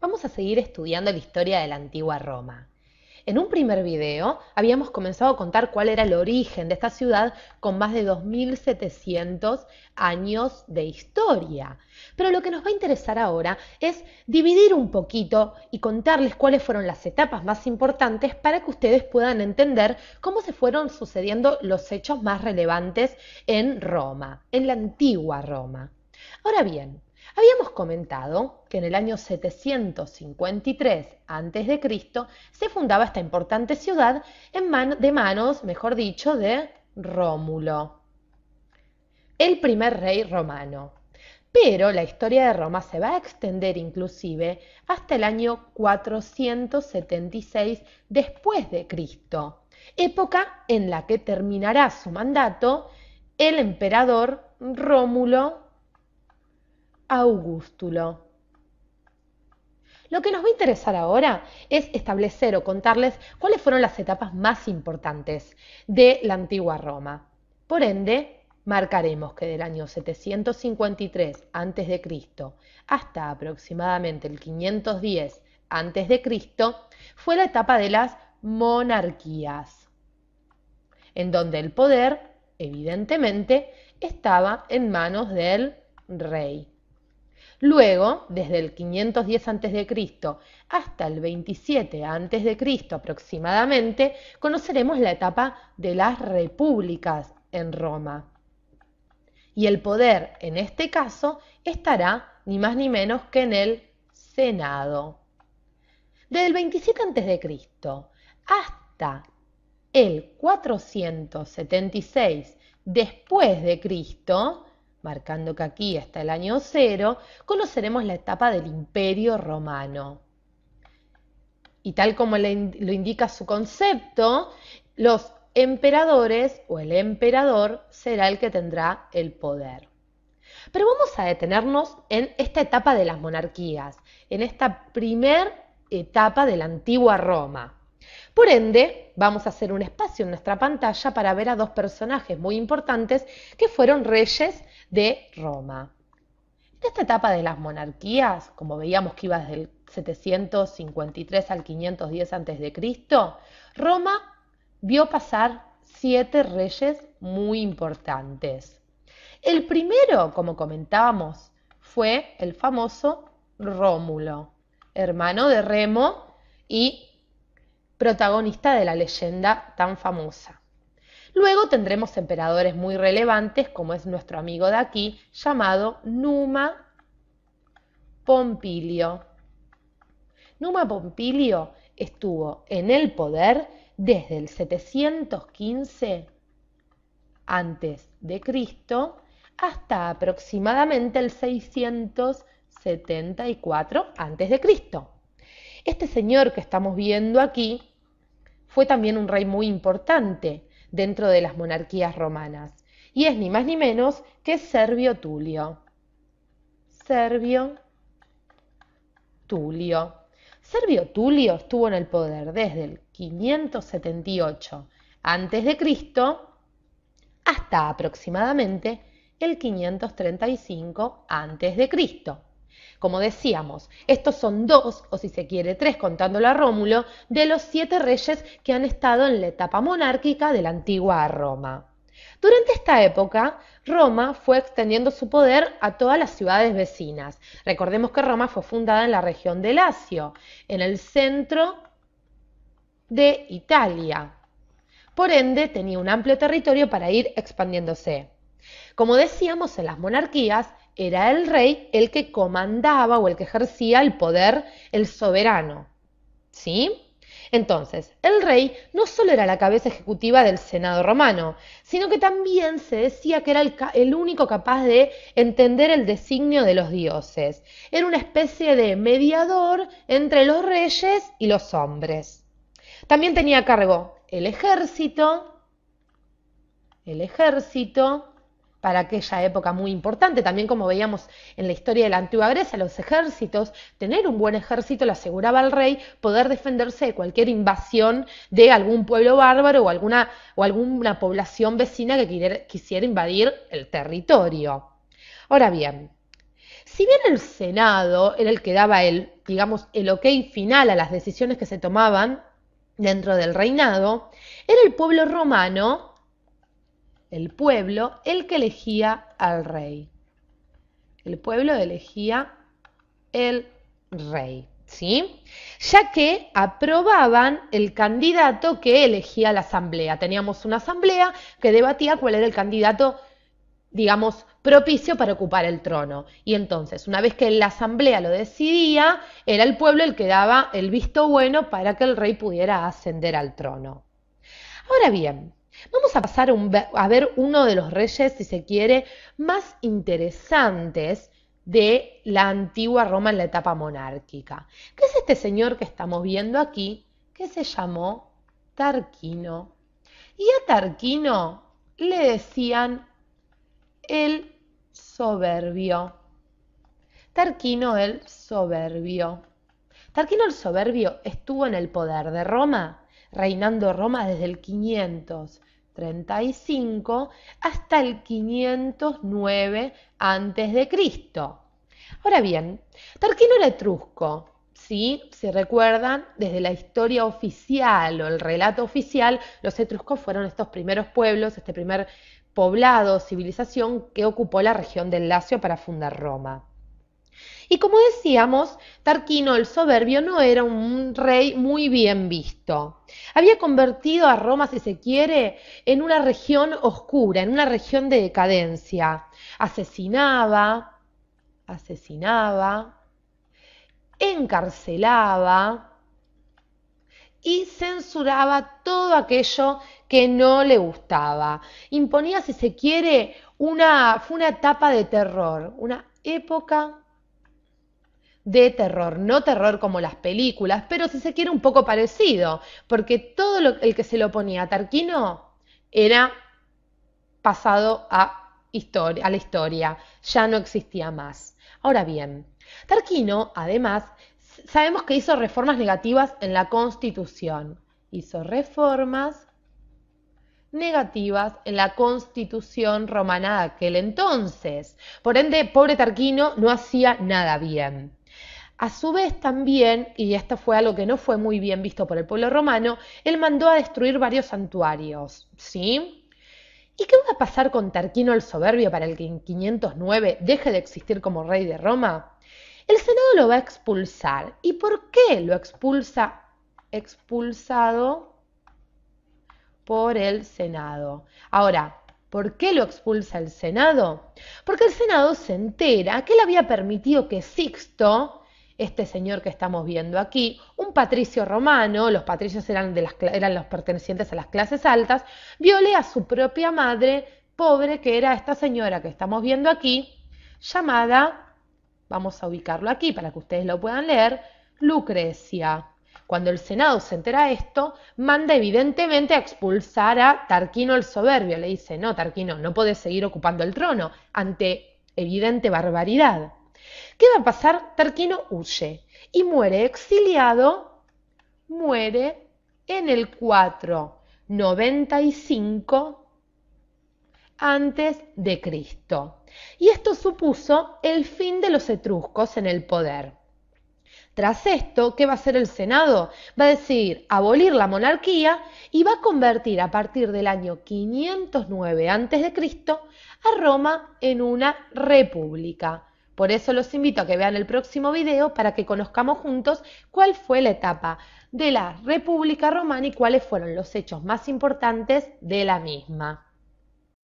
Vamos a seguir estudiando la historia de la antigua Roma. En un primer video habíamos comenzado a contar cuál era el origen de esta ciudad con más de 2700 años de historia. Pero lo que nos va a interesar ahora es dividir un poquito y contarles cuáles fueron las etapas más importantes para que ustedes puedan entender cómo se fueron sucediendo los hechos más relevantes en Roma, en la antigua Roma. Ahora bien, habíamos comentado que en el año 753 a.C. se fundaba esta importante ciudad de manos, mejor dicho, de Rómulo, el primer rey romano. Pero la historia de Roma se va a extender inclusive hasta el año 476 después de Cristo, época en la que terminará su mandato el emperador Rómulo Augustulo. Lo que nos va a interesar ahora es establecer o contarles cuáles fueron las etapas más importantes de la antigua Roma. Por ende, marcaremos que del año 753 a.C. hasta aproximadamente el 510 a.C. fue la etapa de las monarquías, en donde el poder, evidentemente, estaba en manos del rey. Luego, desde el 510 a.C. hasta el 27 a.C. aproximadamente, conoceremos la etapa de las repúblicas en Roma. Y el poder, en este caso, estará ni más ni menos que en el Senado. Desde el 27 a.C. hasta el 476 después de Cristo, marcando que aquí está el año 0, conoceremos la etapa del Imperio Romano. Y tal como lo indica su concepto, los emperadores o el emperador será el que tendrá el poder. Pero vamos a detenernos en esta etapa de las monarquías, en esta primer etapa de la antigua Roma. Por ende, vamos a hacer un espacio en nuestra pantalla para ver a dos personajes muy importantes que fueron reyes de Roma. En esta etapa de las monarquías, como veíamos que iba desde el 753 al 510 a.C., Roma vio pasar 7 reyes muy importantes. El primero, como comentábamos, fue el famoso Rómulo, hermano de Remo y protagonista de la leyenda tan famosa. Luego tendremos emperadores muy relevantes, como es nuestro amigo de aquí, llamado Numa Pompilio. Numa Pompilio estuvo en el poder desde el 715 a.C. hasta aproximadamente el 674 a.C. Este señor que estamos viendo aquí fue también un rey muy importante dentro de las monarquías romanas, y es ni más ni menos que Servio Tulio. Servio Tulio. Servio Tulio estuvo en el poder desde el 578 a.C. hasta aproximadamente el 535 a.C. Como decíamos, estos son 2, o si se quiere 3 contándolo a Rómulo, de los 7 reyes que han estado en la etapa monárquica de la antigua Roma. Durante esta época, Roma fue extendiendo su poder a todas las ciudades vecinas. Recordemos que Roma fue fundada en la región de Lacio, en el centro de Italia. Por ende, tenía un amplio territorio para ir expandiéndose. Como decíamos, en las monarquías era el rey el que comandaba o el que ejercía el poder, el soberano. ¿Sí? Entonces, el rey no solo era la cabeza ejecutiva del Senado romano, sino que también se decía que era el único capaz de entender el designio de los dioses. Era una especie de mediador entre los reyes y los hombres. También tenía a cargo el ejército, para aquella época muy importante, también como veíamos en la historia de la antigua Grecia, los ejércitos, tener un buen ejército le aseguraba al rey poder defenderse de cualquier invasión de algún pueblo bárbaro o alguna población vecina que quisiera invadir el territorio. Ahora bien, Si bien el Senado era el que daba digamos, el ok final a las decisiones que se tomaban dentro del reinado, era el pueblo romano, el pueblo, el que elegía al rey. El pueblo elegía el rey, ¿sí? Ya que aprobaban el candidato que elegía la asamblea. Teníamos una asamblea que debatía cuál era el candidato, digamos, propicio para ocupar el trono. Y entonces, una vez que la asamblea lo decidía, era el pueblo el que daba el visto bueno para que el rey pudiera ascender al trono. Ahora bien, vamos a pasar a ver uno de los reyes, si se quiere, más interesantes de la antigua Roma en la etapa monárquica, que es este señor que estamos viendo aquí, que se llamó Tarquino. Y a Tarquino le decían el soberbio. Tarquino el soberbio. Tarquino el soberbio estuvo en el poder de Roma, reinando Roma desde el 535 hasta el 509 a.C. Ahora bien, Tarquino era etrusco, ¿sí? Si recuerdan, desde la historia oficial o el relato oficial, los etruscos fueron estos primeros pueblos, este primer poblado, civilización que ocupó la región del Lacio para fundar Roma. Y como decíamos, Tarquino el soberbio no era un rey muy bien visto. Había convertido a Roma, si se quiere, en una región oscura, en una región de decadencia. Asesinaba, encarcelaba y censuraba todo aquello que no le gustaba. Imponía, si se quiere, fue una etapa de terror, una época de terror, no terror como las películas, pero si se quiere un poco parecido, porque todo el que se lo ponía a Tarquino era pasado a la historia, ya no existía más. Ahora bien, Tarquino, además, sabemos que hizo reformas negativas en la Constitución. Hizo reformas negativas en la Constitución romana de aquel entonces. Por ende, pobre Tarquino no hacía nada bien. A su vez también, y esto fue algo que no fue muy bien visto por el pueblo romano, él mandó a destruir varios santuarios, ¿sí? ¿Y qué va a pasar con Tarquino el Soberbio para el que en 509 deje de existir como rey de Roma? El Senado lo va a expulsar. ¿Y por qué lo expulsa? Expulsado por el Senado. Ahora, ¿por qué lo expulsa el Senado? Porque el Senado se entera que él había permitido que Sixto, este señor que estamos viendo aquí, un patricio romano, los patricios eran los pertenecientes a las clases altas, viole a su propia madre, pobre, que era esta señora que estamos viendo aquí, llamada, vamos a ubicarlo aquí para que ustedes lo puedan leer, Lucrecia. Cuando el Senado se entera de esto, manda evidentemente a expulsar a Tarquino el Soberbio. Le dice, no, Tarquino, no podés seguir ocupando el trono ante evidente barbaridad. ¿Qué va a pasar? Tarquino huye y muere exiliado, muere en el 495 antes de Cristo. Y esto supuso el fin de los etruscos en el poder. Tras esto, ¿qué va a hacer el Senado? Va a decidir abolir la monarquía y va a convertir a partir del año 509 a.C. a Roma en una república. Por eso los invito a que vean el próximo video para que conozcamos juntos cuál fue la etapa de la República Romana y cuáles fueron los hechos más importantes de la misma.